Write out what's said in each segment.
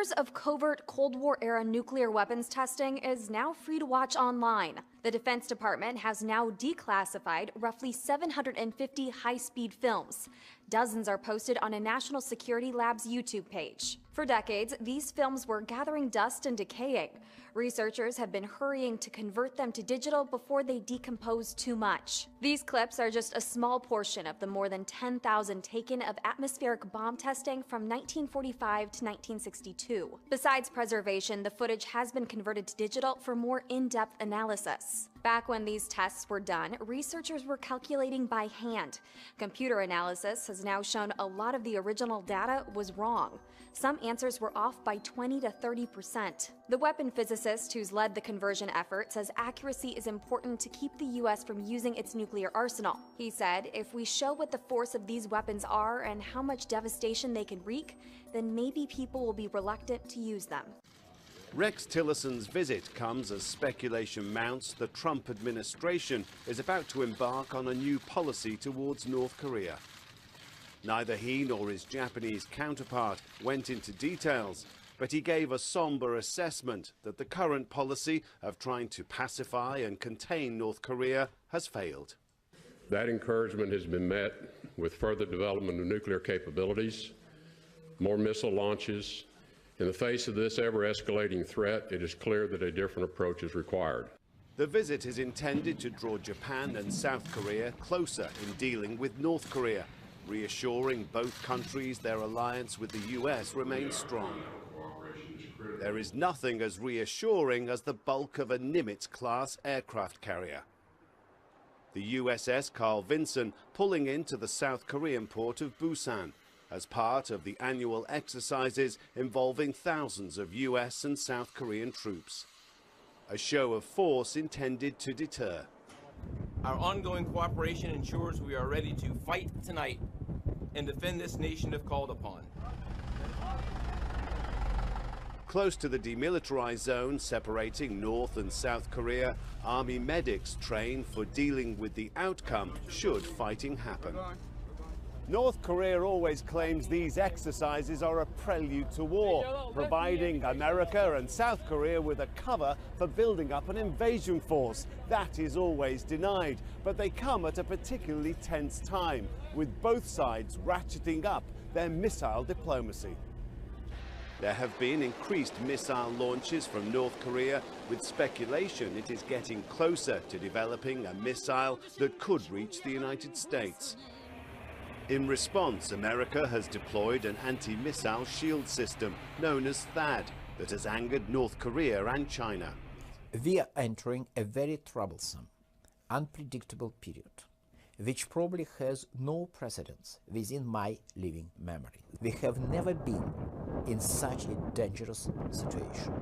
Years of covert Cold War-era nuclear weapons testing is now free to watch online. The Defense Department has now declassified roughly 750 high-speed films. Dozens are posted on a National Security Lab's YouTube page. For decades, these films were gathering dust and decaying. Researchers have been hurrying to convert them to digital before they decompose too much. These clips are just a small portion of the more than 10,000 taken of atmospheric bomb testing from 1945 to 1962. Besides preservation, the footage has been converted to digital for more in-depth analysis. Back when these tests were done, researchers were calculating by hand. Computer analysis has now shown a lot of the original data was wrong. Some answers were off by 20 to 30%. The weapon physicist who's led the conversion effort says accuracy is important to keep the U.S. from using its nuclear arsenal. He said, if we show what the force of these weapons are and how much devastation they can wreak, then maybe people will be reluctant to use them. Rex Tillerson's visit comes as speculation mounts the Trump administration is about to embark on a new policy towards North Korea. Neither he nor his Japanese counterpart went into details, but he gave a somber assessment that the current policy of trying to pacify and contain North Korea has failed. That encouragement has been met with further development of nuclear capabilities, more missile launches. In the face of this ever-escalating threat, it is clear that a different approach is required. The visit is intended to draw Japan and South Korea closer in dealing with North Korea, reassuring both countries their alliance with the U.S. remains strong. There is nothing as reassuring as the bulk of a Nimitz-class aircraft carrier. The USS Carl Vinson pulling into the South Korean port of Busan as part of the annual exercises involving thousands of US and South Korean troops. A show of force intended to deter. Our ongoing cooperation ensures we are ready to fight tonight and defend this nation if called upon. Close to the demilitarized zone separating North and South Korea, Army medics train for dealing with the outcome should fighting happen. North Korea always claims these exercises are a prelude to war, providing America and South Korea with a cover for building up an invasion force. That is always denied, but they come at a particularly tense time, with both sides ratcheting up their missile diplomacy. There have been increased missile launches from North Korea, with speculation it is getting closer to developing a missile that could reach the United States. In response, America has deployed an anti-missile shield system known as THAAD that has angered North Korea and China. We are entering a very troublesome, unpredictable period, which probably has no precedence within my living memory. We have never been in such a dangerous situation.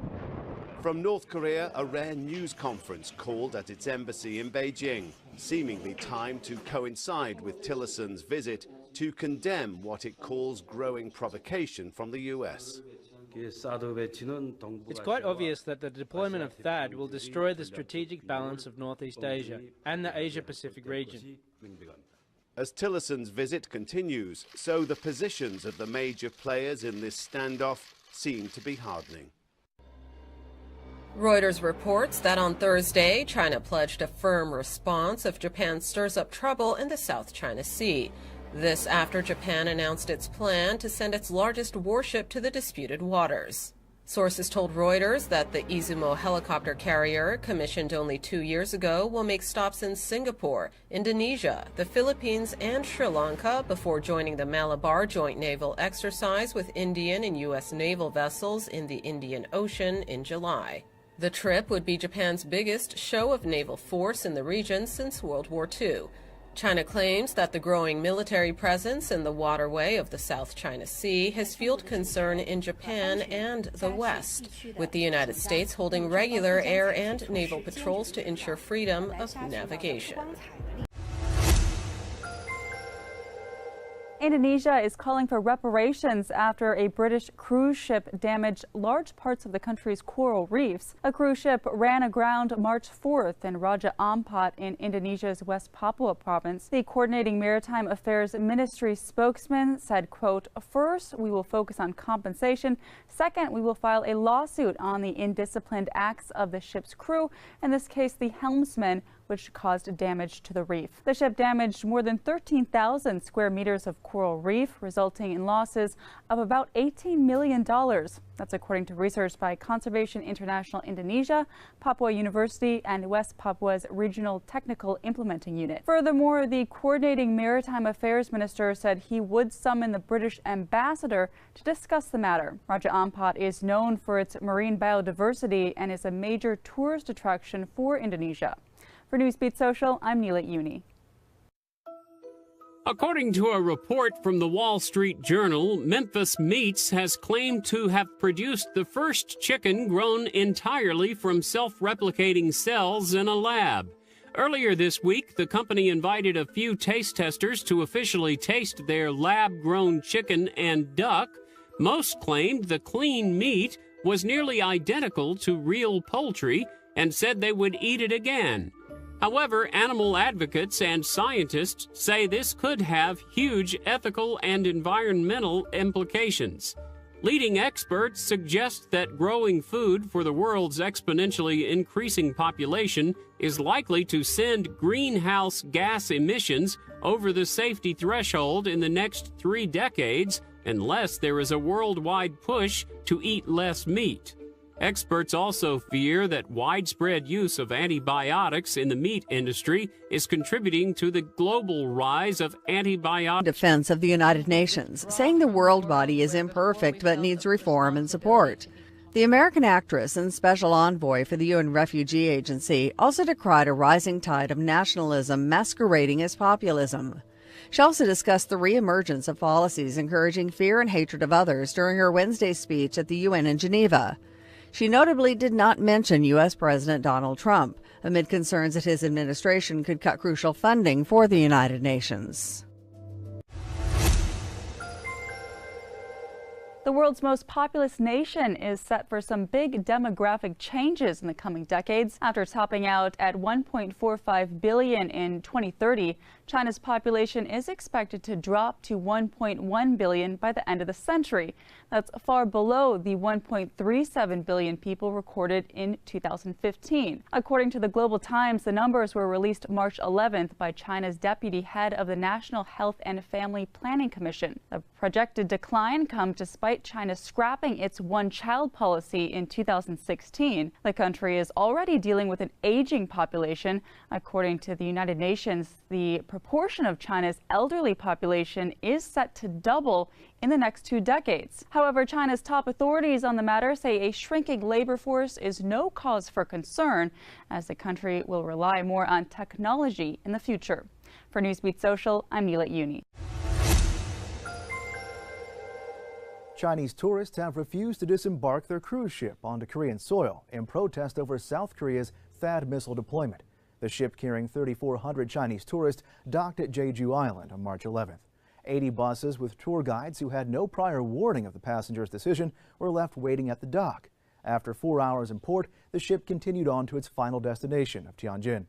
From North Korea, a rare news conference called at its embassy in Beijing, seemingly timed to coincide with Tillerson's visit to condemn what it calls growing provocation from the US. It's quite obvious that the deployment of THAAD will destroy the strategic balance of Northeast Asia and the Asia-Pacific region. As Tillerson's visit continues, so the positions of the major players in this standoff seem to be hardening. Reuters reports that on Thursday, China pledged a firm response if Japan stirs up trouble in the South China Sea. This after Japan announced its plan to send its largest warship to the disputed waters. Sources told Reuters that the Izumo helicopter carrier, commissioned only 2 years ago, will make stops in Singapore, Indonesia, the Philippines, and Sri Lanka before joining the Malabar Joint Naval Exercise with Indian and U.S. naval vessels in the Indian Ocean in July. The trip would be Japan's biggest show of naval force in the region since World War II. China claims that the growing military presence in the waterway of the South China Sea has fueled concern in Japan and the West, with the United States holding regular air and naval patrols to ensure freedom of navigation. Indonesia is calling for reparations after a British cruise ship damaged large parts of the country's coral reefs. A cruise ship ran aground March 4th in Raja Ampat in Indonesia's West Papua province. The Coordinating Maritime Affairs Ministry spokesman said, quote, "First, we will focus on compensation. Second, we will file a lawsuit on the indisciplined acts of the ship's crew, in this case the helmsman, which caused damage to the reef." The ship damaged more than 13,000 square meters of coral reef, resulting in losses of about $18 million. That's according to research by Conservation International Indonesia, Papua University, and West Papua's Regional Technical Implementing Unit. Furthermore, the Coordinating Maritime Affairs Minister said he would summon the British ambassador to discuss the matter. Raja Ampat is known for its marine biodiversity and is a major tourist attraction for Indonesia. For Newsbeat Social, I'm Neela Uni. According to a report from the Wall Street Journal, Memphis Meats has claimed to have produced the first chicken grown entirely from self-replicating cells in a lab. Earlier this week, the company invited a few taste testers to officially taste their lab-grown chicken and duck. Most claimed the clean meat was nearly identical to real poultry and said they would eat it again. However, animal advocates and scientists say this could have huge ethical and environmental implications. Leading experts suggest that growing food for the world's exponentially increasing population is likely to send greenhouse gas emissions over the safety threshold in the next 3 decades unless there is a worldwide push to eat less meat. Experts also fear that widespread use of antibiotics in the meat industry is contributing to the global rise of antibiotic defense of the United Nations, saying the world body is imperfect but needs reform and support. The American actress and special envoy for the UN Refugee Agency also decried a rising tide of nationalism masquerading as populism. She also discussed the reemergence of policies encouraging fear and hatred of others during her Wednesday speech at the UN in Geneva. She notably did not mention U.S. President Donald Trump, amid concerns that his administration could cut crucial funding for the United Nations. The world's most populous nation is set for some big demographic changes in the coming decades. After topping out at 1.45 billion in 2030, China's population is expected to drop to 1.1 billion by the end of the century. That's far below the 1.37 billion people recorded in 2015. According to the Global Times, the numbers were released March 11th by China's deputy head of the National Health and Family Planning Commission. The projected decline comes despite China scrapping its one-child policy in 2016. The country is already dealing with an aging population. According to the United Nations, the proportion of China's elderly population is set to double in the next 2 decades. However, China's top authorities on the matter say a shrinking labor force is no cause for concern, as the country will rely more on technology in the future. For Newsbeat Social, I'm Neela Uni. Chinese tourists have refused to disembark their cruise ship onto Korean soil in protest over South Korea's THAAD missile deployment. The ship carrying 3,400 Chinese tourists docked at Jeju Island on March 11th. 80 buses with tour guides who had no prior warning of the passengers' decision were left waiting at the dock. After 4 hours in port, the ship continued on to its final destination of Tianjin.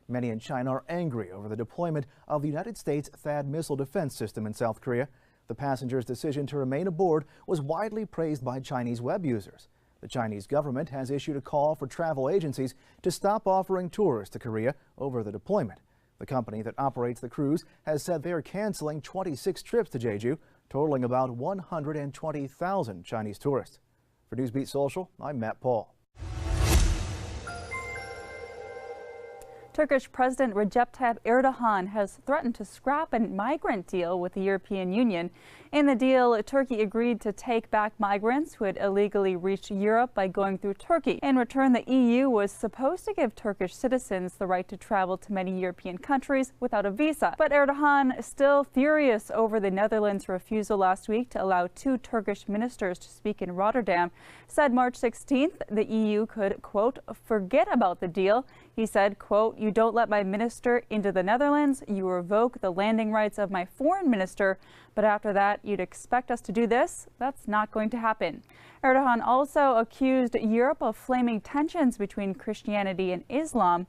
Many in China are angry over the deployment of the United States THAAD missile defense system in South Korea. The passengers' decision to remain aboard was widely praised by Chinese web users. The Chinese government has issued a call for travel agencies to stop offering tours to Korea over the deployment. The company that operates the cruise has said they are canceling 26 trips to Jeju, totaling about 120,000 Chinese tourists. For Newsbeat Social, I'm Matt Paul. Turkish President Recep Tayyip Erdogan has threatened to scrap a migrant deal with the European Union. In the deal, Turkey agreed to take back migrants who had illegally reached Europe by going through Turkey. In return, the EU was supposed to give Turkish citizens the right to travel to many European countries without a visa. But Erdogan, still furious over the Netherlands' refusal last week to allow 2 Turkish ministers to speak in Rotterdam, said March 16th the EU could, quote, forget about the deal. He He said, quote, "You don't let my minister into the Netherlands, you revoke the landing rights of my foreign minister, but after that you'd expect us to do this? That's not going to happen." Erdogan also accused Europe of flaming tensions between Christianity and Islam.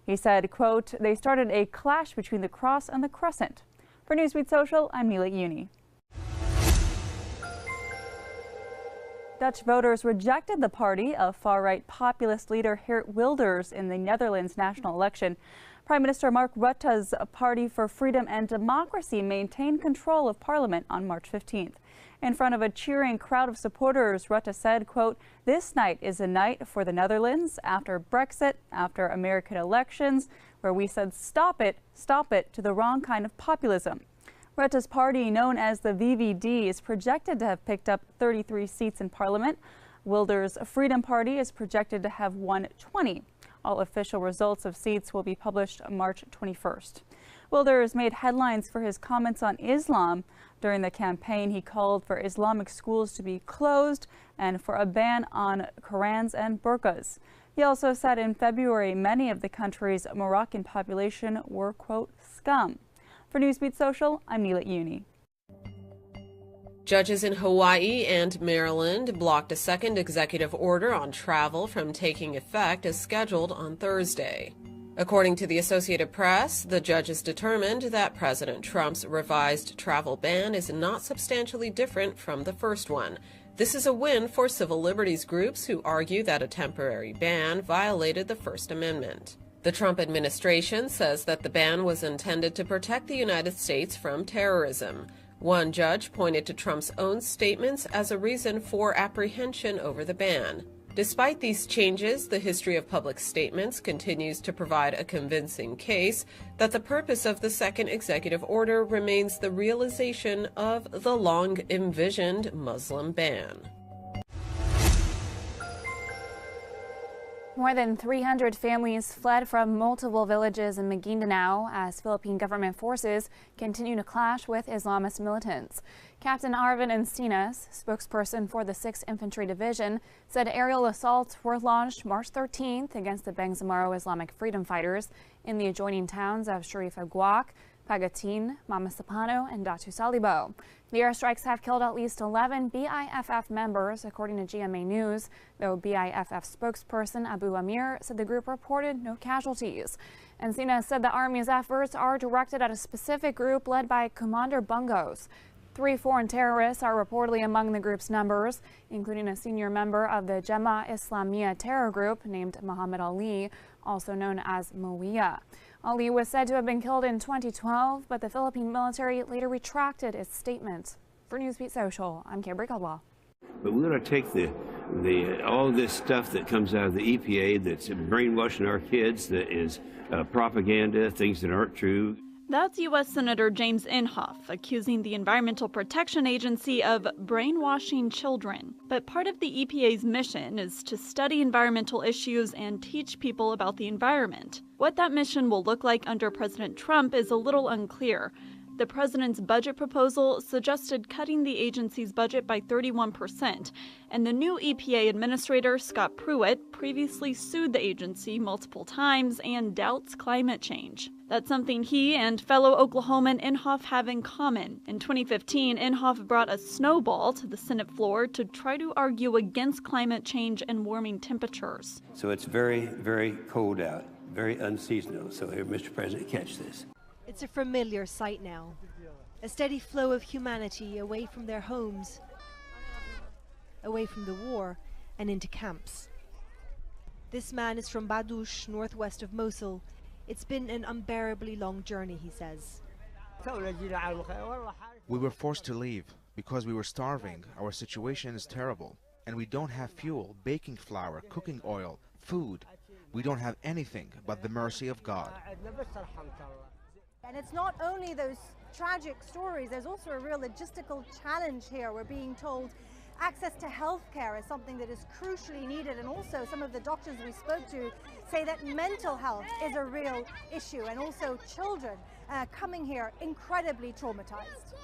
He said, quote, "They started a clash between the cross and the crescent." For Newsbeat Social, I'm Neela Uni. Dutch voters rejected the party of far-right populist leader Geert Wilders in the Netherlands national election. Prime Minister Mark Rutte's Party for Freedom and Democracy maintained control of parliament on March 15th. In front of a cheering crowd of supporters, Rutte said, quote, "This night is a night for the Netherlands after Brexit, after American elections, where we said stop it to the wrong kind of populism." Rutte's party, known as the VVD, is projected to have picked up 33 seats in parliament. Wilders' Freedom Party is projected to have won 20. All official results of seats will be published March 21st. Wilders made headlines for his comments on Islam. During the campaign, he called for Islamic schools to be closed and for a ban on Qurans and burqas. He also said in February many of the country's Moroccan population were, quote, scum. For Newsbeat Social, I'm Neela Uni. Judges in Hawaii and Maryland blocked a second executive order on travel from taking effect as scheduled on Thursday. According to the Associated Press, the judges determined that President Trump's revised travel ban is not substantially different from the first one. This is a win for civil liberties groups who argue that a temporary ban violated the First Amendment. The Trump administration says that the ban was intended to protect the United States from terrorism. One judge pointed to Trump's own statements as a reason for apprehension over the ban. Despite these changes, the history of public statements continues to provide a convincing case that the purpose of the second executive order remains the realization of the long-envisioned Muslim ban. More than 300 families fled from multiple villages in Maguindanao as Philippine government forces continue to clash with Islamist militants. Captain Arvin Encinas, spokesperson for the 6th Infantry Division, said aerial assaults were launched March 13th against the Bangsamoro Islamic freedom fighters in the adjoining towns of Sharif Aguac, Pagatin, Mamasapano, and Datu Salibo. The airstrikes have killed at least 11 BIFF members, according to GMA News, though BIFF spokesperson Abu Amir said the group reported no casualties. Encinas said the Army's efforts are directed at a specific group led by Commander Bungos. 3 foreign terrorists are reportedly among the group's numbers, including a senior member of the Jemaah Islamiyah terror group named Muhammad Ali, also known as Muawiyah. Ali was said to have been killed in 2012, but the Philippine military later retracted its statement. For Newsbeat Social, I'm Kimberly Caldwell. But we're going to take all this stuff that comes out of the EPA that's brainwashing our kids, that is propaganda, things that aren't true. That's U.S. Senator James Inhofe accusing the Environmental Protection Agency of brainwashing children. But part of the EPA's mission is to study environmental issues and teach people about the environment. What that mission will look like under President Trump is a little unclear. The president's budget proposal suggested cutting the agency's budget by 31%, and the new EPA administrator, Scott Pruitt, previously sued the agency multiple times and doubts climate change. That's something he and fellow Oklahoman Inhofe have in common. In 2015, Inhofe brought a snowball to the Senate floor to try to argue against climate change and warming temperatures. So it's very, very cold out, very unseasonal. So here, Mr. President, catch this. It's a familiar sight now. A steady flow of humanity away from their homes, away from the war, and into camps. This man is from Badush, northwest of Mosul. It's been an unbearably long journey, he says. We were forced to leave because we were starving. Our situation is terrible. And we don't have fuel, baking flour, cooking oil, food. We don't have anything but the mercy of God. And it's not only those tragic stories, there's also a real logistical challenge here. We're being told access to health care is something that is crucially needed, and also some of the doctors we spoke to say that mental health is a real issue, and also children coming here incredibly traumatized.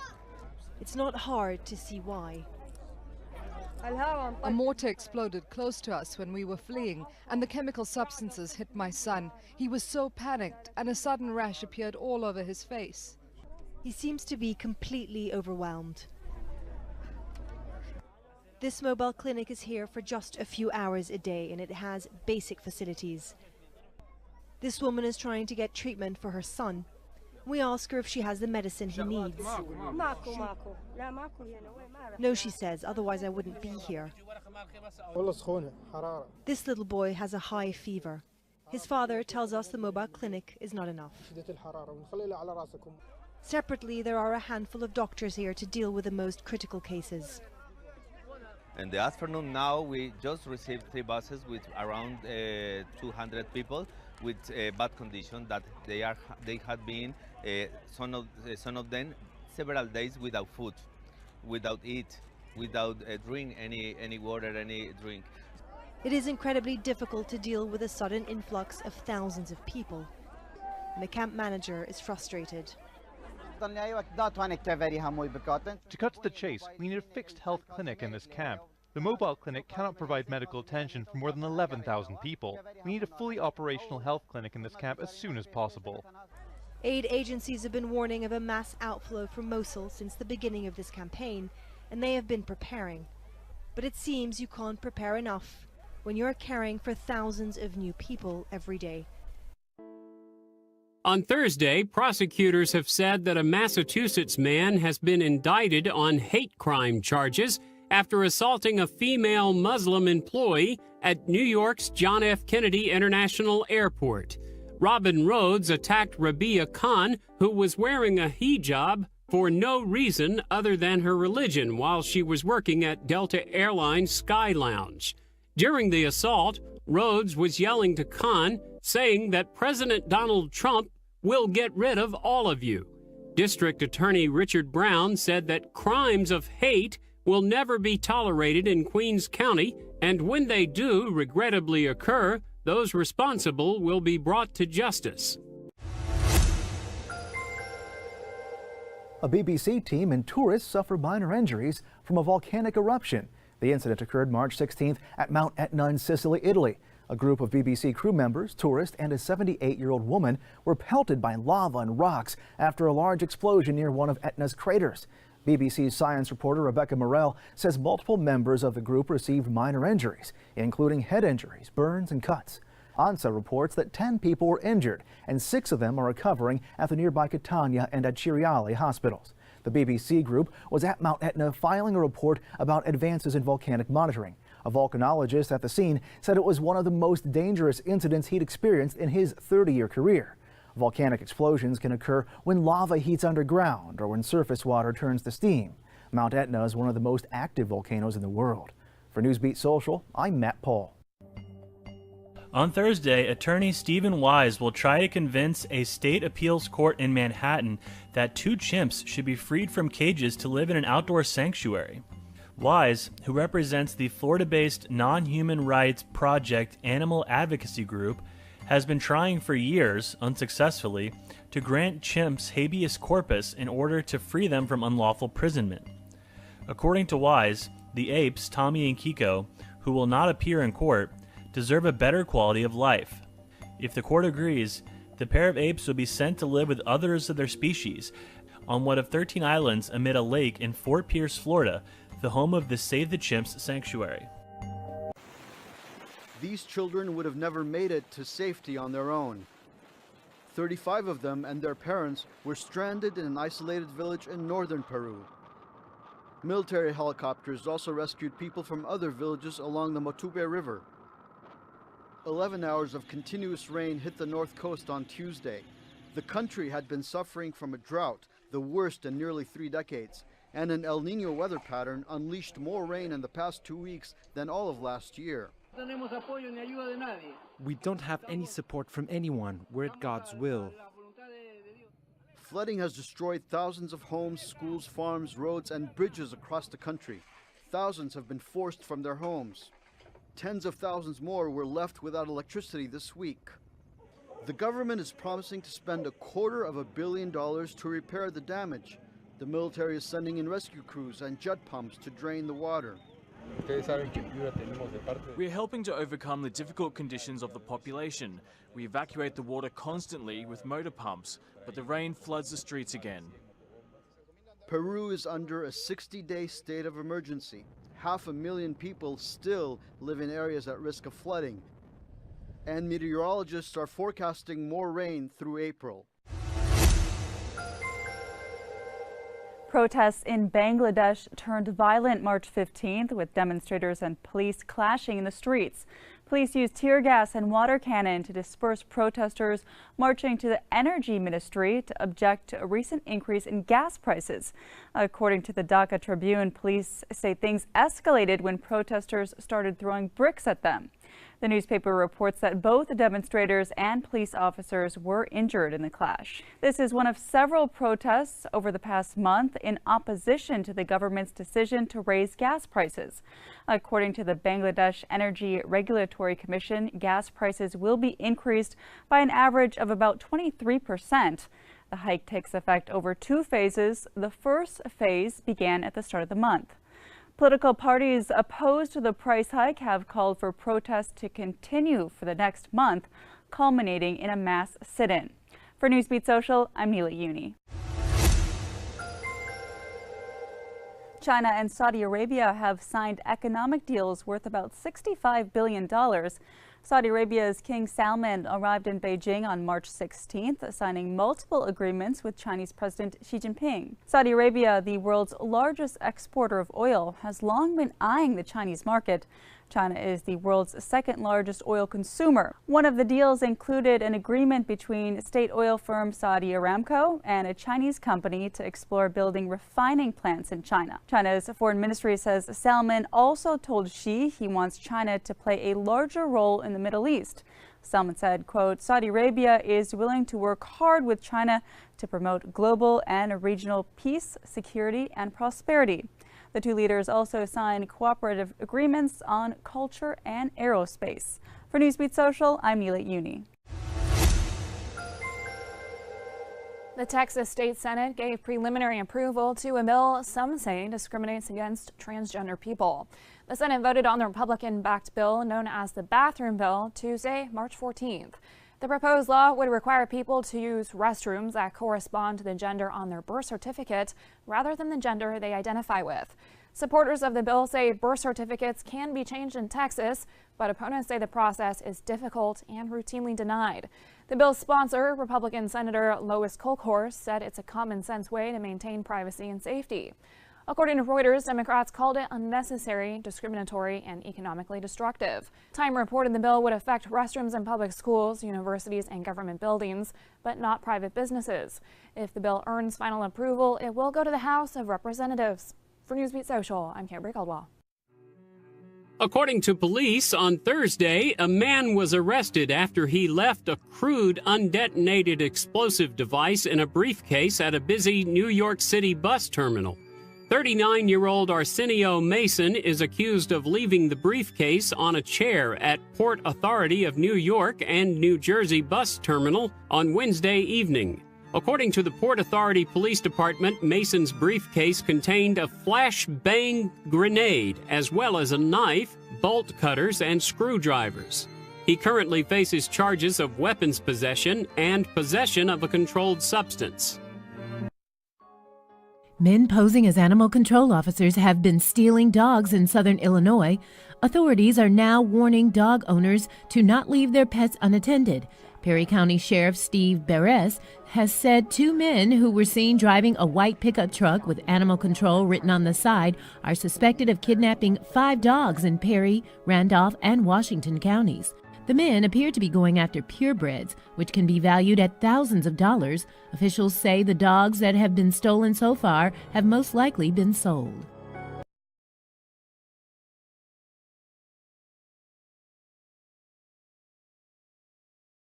It's not hard to see why. A mortar exploded close to us when we were fleeing, and the chemical substances hit my son. He was so panicked, and a sudden rash appeared all over his face. He seems to be completely overwhelmed. This mobile clinic is here for just a few hours a day, and it has basic facilities. This woman is trying to get treatment for her son. We ask her if she has the medicine he needs. No, she says, otherwise I wouldn't be here. This little boy has a high fever. His father tells us the mobile clinic is not enough. Separately, there are a handful of doctors here to deal with the most critical cases. In the afternoon now, we just received 3 buses with around 200 people with bad condition that they had been, some of them, several days without food, without eat, without drink, any water, any drink. It is incredibly difficult to deal with a sudden influx of thousands of people. And the camp manager is frustrated. To cut to the chase, we need a fixed health clinic in this camp. The mobile clinic cannot provide medical attention for more than 11,000 people. We need a fully operational health clinic in this camp as soon as possible. Aid agencies have been warning of a mass outflow from Mosul since the beginning of this campaign, and they have been preparing. But it seems you can't prepare enough when you're caring for thousands of new people every day. On Thursday, prosecutors have said that a Massachusetts man has been indicted on hate crime charges after assaulting a female Muslim employee at New York's John F. Kennedy International Airport. Robin Rhodes attacked Rabia Khan, who was wearing a hijab for no reason other than her religion while she was working at Delta Airlines Sky Lounge. During the assault, Rhodes was yelling to Khan, saying that President Donald Trump will get rid of all of you. District Attorney Richard Brown said that crimes of hate will never be tolerated in Queens County, and when they do regrettably occur, those responsible will be brought to justice. A BBC team and tourists suffer minor injuries from a volcanic eruption. The incident occurred March 16th at Mount Etna in Sicily, Italy. A group of BBC crew members, tourists, and a 78-year-old woman were pelted by lava and rocks after a large explosion near one of Etna's craters. BBC's science reporter Rebecca Morell says multiple members of the group received minor injuries, including head injuries, burns, and cuts. ANSA reports that 10 people were injured, and 6 of them are recovering at the nearby Catania and Acciariale hospitals. The BBC group was at Mount Etna filing a report about advances in volcanic monitoring. A volcanologist at the scene said it was one of the most dangerous incidents he'd experienced in his 30-year career. Volcanic explosions can occur when lava heats underground or when surface water turns to steam. Mount Etna is one of the most active volcanoes in the world. For Newsbeat Social, I'm Matt Paul. On Thursday, attorney Stephen Wise will try to convince a state appeals court in Manhattan that 2 chimps should be freed from cages to live in an outdoor sanctuary. Wise, who represents the Florida-based non-human rights project Animal Advocacy Group, has been trying for years, unsuccessfully, to grant chimps habeas corpus in order to free them from unlawful imprisonment. According to Wise, the apes, Tommy and Kiko, who will not appear in court, deserve a better quality of life. If the court agrees, the pair of apes will be sent to live with others of their species on one of 13 islands amid a lake in Fort Pierce, Florida, the home of the Save the Chimps sanctuary. These children would have never made it to safety on their own. 35 of them and their parents were stranded in an isolated village in northern Peru. Military helicopters also rescued people from other villages along the Motupe River. 11 hours of continuous rain hit the north coast on Tuesday. The country had been suffering from a drought, the worst in nearly 3 decades, and an El Niño weather pattern unleashed more rain in the past 2 weeks than all of last year. We don't have any support from anyone. We're at God's will. Flooding has destroyed thousands of homes, schools, farms, roads, and bridges across the country. Thousands have been forced from their homes. Tens of thousands more were left without electricity this week. The government is promising to spend $250 million to repair the damage. The military is sending in rescue crews and jet pumps to drain the water. We are helping to overcome the difficult conditions of the population. We evacuate the water constantly with motor pumps, but the rain floods the streets again. Peru is under a 60-day state of emergency. 500,000 people still live in areas at risk of flooding, and meteorologists are forecasting more rain through April. Protests in Bangladesh turned violent March 15th, with demonstrators and police clashing in the streets. Police used tear gas and water cannon to disperse protesters marching to the Energy Ministry to object to a recent increase in gas prices. According to the Dhaka Tribune, police say things escalated when protesters started throwing bricks at them. The newspaper reports that both demonstrators and police officers were injured in the clash. This is one of several protests over the past month in opposition to the government's decision to raise gas prices. According to the Bangladesh Energy Regulatory Commission, gas prices will be increased by an average of about 23%. The hike takes effect over 2 phases. The first phase began at the start of the month. Political parties opposed to the price hike have called for protests to continue for the next month, culminating in a mass sit-in. For Newsbeat Social, I'm Neela Uni. China and Saudi Arabia have signed economic deals worth about $65 billion. Saudi Arabia's King Salman arrived in Beijing on March 16th, signing multiple agreements with Chinese President Xi Jinping. Saudi Arabia, the world's largest exporter of oil, has long been eyeing the Chinese market. China is the world's second largest oil consumer. One of the deals included an agreement between state oil firm Saudi Aramco and a Chinese company to explore building refining plants in China. China's foreign ministry says Salman also told Xi he wants China to play a larger role in the Middle East. Salman said, quote, Saudi Arabia is willing to work hard with China to promote global and regional peace, security, and prosperity. The two leaders also signed cooperative agreements on culture and aerospace. For Newsbeat Social, I'm Neela Uni. The Texas State Senate gave preliminary approval to a bill some say discriminates against transgender people. The Senate voted on the Republican-backed bill known as the Bathroom Bill Tuesday, March 14th. The proposed law would require people to use restrooms that correspond to the gender on their birth certificate rather than the gender they identify with. Supporters of the bill say birth certificates can be changed in Texas, but opponents say the process is difficult and routinely denied. The bill's sponsor, Republican Senator Lois Kolkhorst, said it's a common-sense way to maintain privacy and safety. According to Reuters, Democrats called it unnecessary, discriminatory, and economically destructive. Time reported the bill would affect restrooms in public schools, universities, and government buildings, but not private businesses. If the bill earns final approval, it will go to the House of Representatives. For Newsbeat Social, I'm Kimberly Caldwell. According to police, on Thursday, a man was arrested after he left a crude, undetonated explosive device in a briefcase at a busy New York City bus terminal. 39-year-old Arsenio Mason is accused of leaving the briefcase on a chair at Port Authority of New York and New Jersey bus terminal on Wednesday evening. According to the Port Authority Police Department, Mason's briefcase contained a flashbang grenade, as well as a knife, bolt cutters, and screwdrivers. He currently faces charges of weapons possession and possession of a controlled substance. Men posing as animal control officers have been stealing dogs in southern Illinois. Authorities are now warning dog owners to not leave their pets unattended. Perry County Sheriff Steve Beres has said 2 men who were seen driving a white pickup truck with animal control written on the side are suspected of kidnapping 5 dogs in Perry, Randolph, and Washington counties. The men appear to be going after purebreds, which can be valued at thousands of dollars. Officials say the dogs that have been stolen so far have most likely been sold.